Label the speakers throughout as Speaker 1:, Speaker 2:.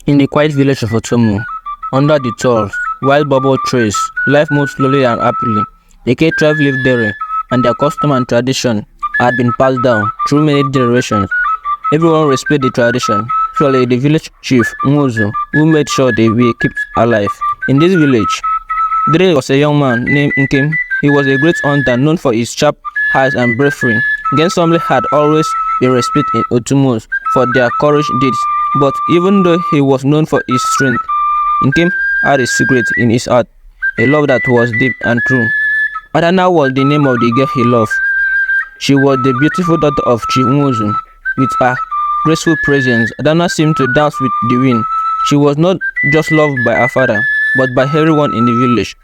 Speaker 1: In the quiet village of Otomo, under the tall, wild bubble trees, life moved slowly and happily. The K tribe lived there, and their custom and tradition had been passed down through many generations. Everyone respected the tradition, especially the village chief, Muzu, who made sure they were kept alive. In this village, there was a young man named Nkem. He was a great hunter known for his sharp eyes and bravery. Against family had always been respected in Otomos for their courage deeds, but even though he was known for his strength, Nkem had a secret in his heart, a love that was deep and true. Adana was the name of the girl he loved. She was the beautiful daughter of Chief Muzu. With her graceful presence, Adana seemed to dance with the wind. She was not just loved by her father, but by everyone in the village.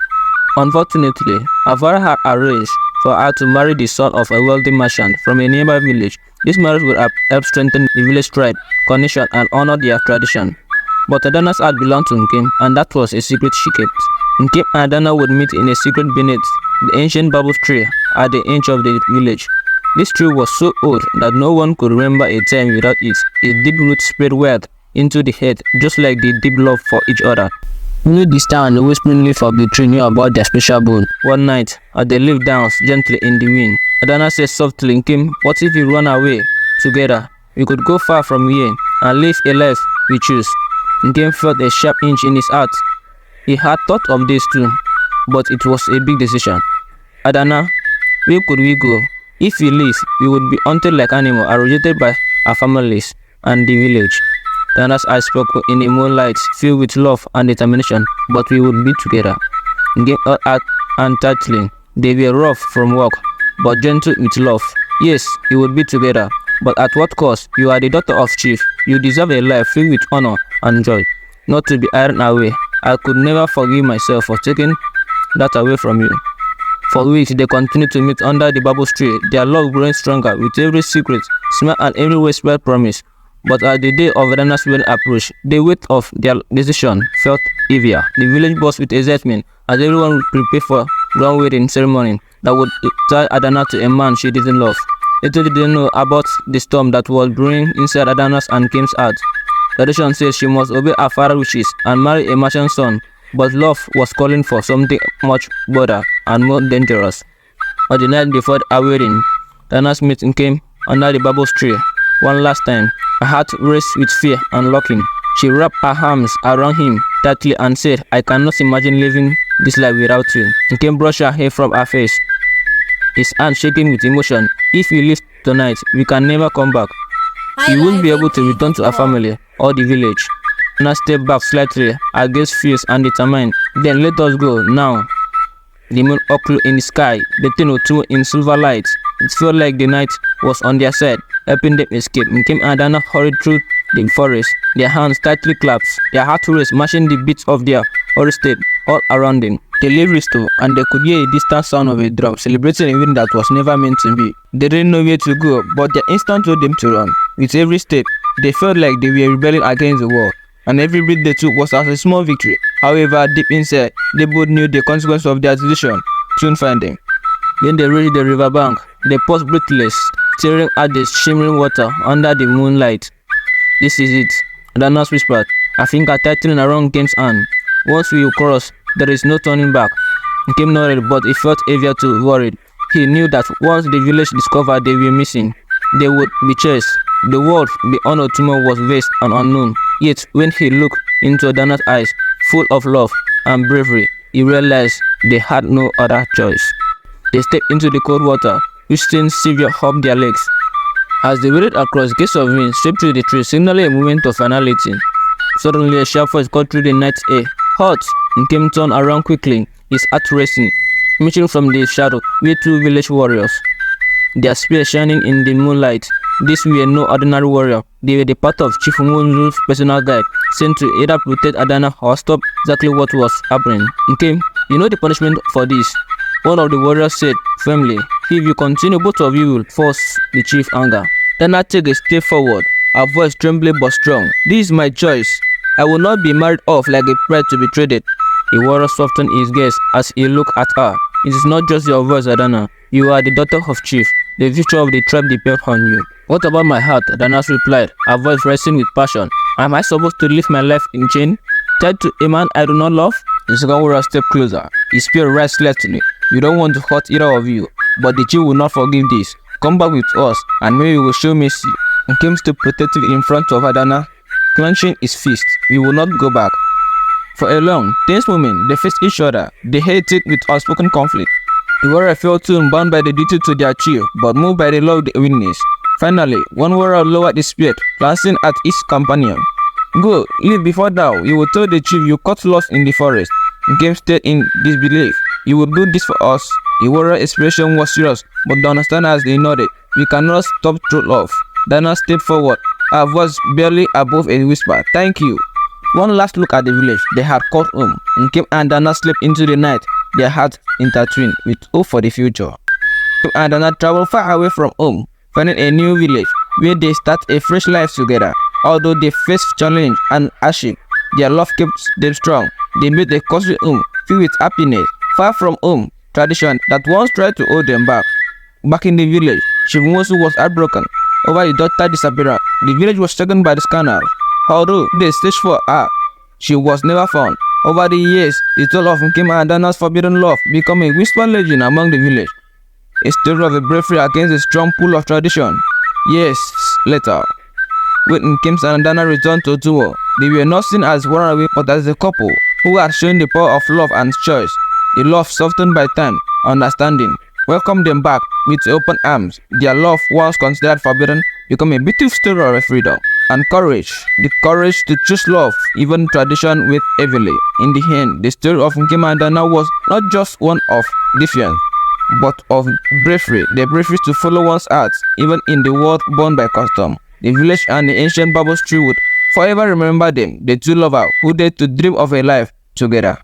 Speaker 1: Unfortunately, her father had arranged for her to marry the son of a wealthy merchant from a nearby village. This marriage would have helped strengthen the village tribe, connection, and honor their tradition. But Adana's heart belonged to Nkem, and that was a secret she kept. Nkem and Adana would meet in a secret beneath the ancient baobab tree at the edge of the village. This tree was so old that no one could remember a time without it. Its deep roots spread wide into the earth, just like the deep love for each other. Only the star and the whispering leaf of the tree knew about their special bond. One night, as the leaf danced gently in the wind, Adana said softly, Nkem, what if we run away together? We could go far from here and live a life we choose. Nkem felt a sharp itch in his heart. He had thought of this too, but it was a big decision. Adana, where could we go? If we leave, we would be hunted like animals and rejected by our families and the village. Adana's eyes spoke in the moonlight, filled with love and determination, but we would be together. Nkem held her hand tightly. They were rough from work, but gentle with love. Yes, we would be together, but at what cost? You are the daughter of chief. You deserve a life filled with honor and joy, not to be ironed away. I could never forgive myself for taking that away from you. For weeks, they continued to meet under the baobab tree, their love growing stronger with every secret, smile, and every whispered promise. But as the day of Adana's wedding approached, the weight of their decision felt heavier. The village buzzed with excitement as everyone would prepare for grand wedding ceremony that would tie Adana to a man she didn't love. Little did they know about the storm that was brewing inside Adana's and Kim's heart. Tradition says she must obey her father's wishes and marry a merchant's son, but love was calling for something much bolder and more dangerous. On the night before her wedding, Adana's meeting came under the baobab tree. One last time, her heart raced with fear and longing. She wrapped her arms around him tightly and said, I cannot imagine living this life without you. Nkem brushed her hair from her face, his hand shaking with emotion. If we leave tonight, we can never come back. We won't be able to return to our family or the village. Now step back slightly, her gaze fierce and determined. Then let us go, now. The moon occluded in the sky, bathing Otomo in silver light. It felt like the night was on their side, helping them escape. Nkem and Adana hurried through the forest, their hands tightly clasped, their hearts raced, matching the beats of their horrid step all around them. They lay restored, and they could hear a distant sound of a drum, celebrating a wedding that was never meant to be. They didn't know where to go, but their instinct told them to run. With every step, they felt like they were rebelling against the world, and every breath they took was as a small victory. However, deep inside, they both knew the consequence of their decision soon find them. When they reached the riverbank, they paused breathless, staring at the shimmering water under the moonlight. This is it, Adana whispered, her finger tightening around Nkem's hand. Once we cross, there is no turning back. Nkem nodded, but he felt heavier to worried. He knew that once the village discovered they were missing, they would be chased. The world beyond Otomo was vast and unknown. Yet, when he looked into Adana's eyes, full of love and bravery, he realized they had no other choice. They stepped into the cold water, which sent severe up their legs. As they waded across, gusts of wind swept through the trees, signaling a moment of finality. Suddenly, a sharp voice cut through the night air. Halt! Nkem turned around quickly, his heart racing. Emerging from the shadow were two village warriors, their spears shining in the moonlight. These were no ordinary warrior. They were the part of Chief Munzu's personal guide, sent to either protect Adana or stop exactly what was happening. Nkem, you know the punishment for this. One of the warriors said firmly, if you continue, both of you will force the chief anger. Adana took a step forward, her voice trembling but strong. This is my choice. I will not be married off like a bride to be traded. The warrior softened his gaze as he looked at her. It is not just your voice, Adana. You are the daughter of chief. The future of the tribe depends on you. What about my heart? Adana replied, her voice rising with passion. Am I supposed to live my life in chain, tied to a man I do not love? The second warrior stepped closer. His spear restlessly. We don't want to hurt either of you, but the chief will not forgive this. Come back with us, and maybe we will show mercy. And came still protective in front of Adana, clenching his fist. We will not go back. For a long, tense moment, they faced each other. They hated with unspoken conflict. The warrior felt soon bound by the duty to their chief, but moved by the law of the witness. Finally, one warrior lowered his spear, glancing at his companion. Go, leave before thou. You will tell the chief you got lost in the forest. Game stayed in disbelief. You will do this for us. The warrior expression was serious, but they understand as they nodded. We cannot stop true love. Dana stepped forward, her voice barely above a whisper. Thank you. One last look at the village they had called home. Nkem and Dana slept into the night, their hearts intertwined with hope for the future. Nkem and Dana traveled far away from home, finding a new village where they start a fresh life together. Although they faced challenge and hardship, their love kept them strong. They made a costly home filled with happiness, far from home tradition that once tried to hold them back. Back in the village, Shivumosu was heartbroken over his daughter's disappearance. The village was shaken by the scandal. Although they searched for her, she was never found. Over the years, the tale of Nkem and Dana's forbidden love became a whispered legend among the village. A story of a bravery against a strong pull of tradition. Years later, when Nkem and Dana returned to Tuwo, they were not seen as runaway but as a couple who had shown the power of love and choice. The love softened by time, understanding, welcomed them back with open arms. Their love, once considered forbidden, became a beautiful story of freedom and courage. The courage to choose love, even tradition with heavily. In the end, the story of Nkem and Dana was not just one of defiance, but of bravery. The bravery to follow one's heart, even in the world born by custom. The village and the ancient Bible tree would forever remember them, the two lovers who dared to dream of a life together.